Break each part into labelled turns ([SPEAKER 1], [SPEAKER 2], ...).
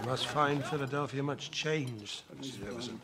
[SPEAKER 1] You must find Philadelphia much changed, Mr. Jefferson.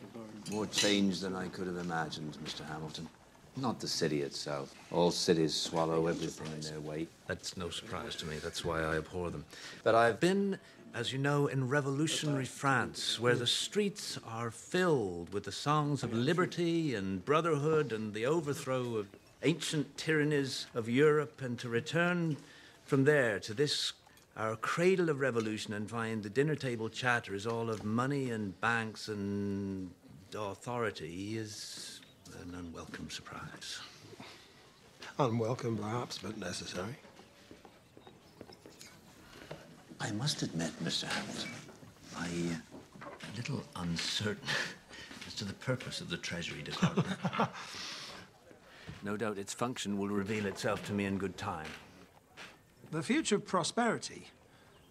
[SPEAKER 2] More change than I could have imagined, Mr. Hamilton. Not the city itself. All cities swallow everything in their weight.
[SPEAKER 3] That's no surprise to me. That's why I abhor them. But I've been, as you know, in revolutionary France, where the streets are filled with the songs of liberty and brotherhood and the overthrow of ancient tyrannies of Europe, and to return from there to this, our cradle of revolution, and find the dinner table chatter is all of money and banks and authority is an unwelcome surprise.
[SPEAKER 1] Unwelcome, perhaps, but necessary.
[SPEAKER 2] I must admit, Mr. Hamilton, I'm a little uncertain as to the purpose of the Treasury Department. No doubt its function will reveal itself to me in good time.
[SPEAKER 4] The future prosperity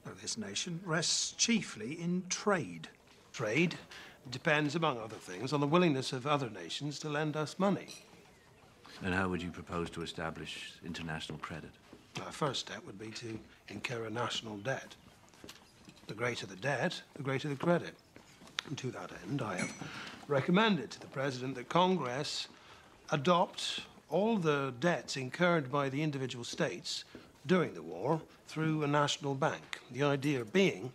[SPEAKER 4] of this nation rests chiefly in trade.
[SPEAKER 1] Trade depends, among other things, on the willingness of other nations to lend us money.
[SPEAKER 3] And how would you propose to establish international credit?
[SPEAKER 1] Our first step would be to incur a national debt. The greater the debt, the greater the credit. And to that end, I have recommended to the President that Congress adopt all the debts incurred by the individual states during the war through a national bank. The idea being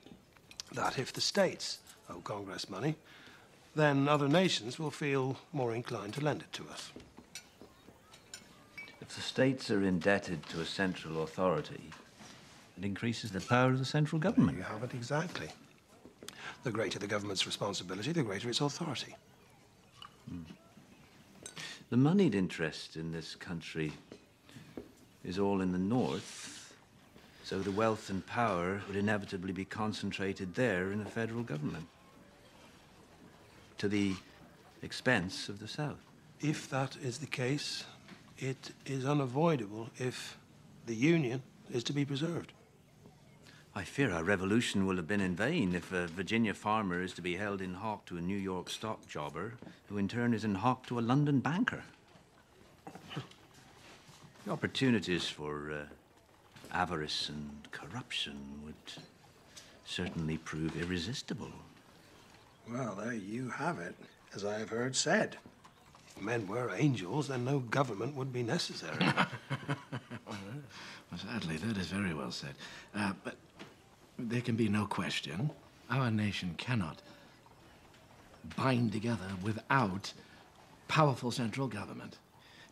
[SPEAKER 1] that if the states owe Congress money, then other nations will feel more inclined to lend it to us.
[SPEAKER 3] If the states are indebted to a central authority, it increases the power of the central government.
[SPEAKER 1] You have it exactly. The greater the government's responsibility, the greater its authority.
[SPEAKER 3] The moneyed interest in this country is all in the north, so the wealth and power would inevitably be concentrated there in the federal government, to the expense of the south.
[SPEAKER 1] If that is the case, it is unavoidable if the Union is to be preserved.
[SPEAKER 3] I fear our revolution will have been in vain if a Virginia farmer is to be held in hock to a New York stock jobber, who in turn is in hock to a London banker. The opportunities for avarice and corruption would certainly prove irresistible.
[SPEAKER 4] Well, there you have it, as I have heard said.
[SPEAKER 1] If men were angels, then no government would be necessary.
[SPEAKER 5] Well, sadly, that is very well said. But there can be no question. Our nation cannot bind together without powerful central government.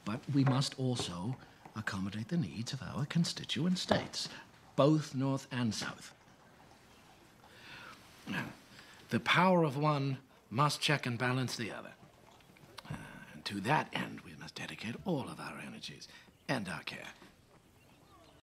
[SPEAKER 5] But we must also accommodate the needs of our constituent states, both North and South. The power of one must check and balance the other. And to that end, we must dedicate all of our energies and our care.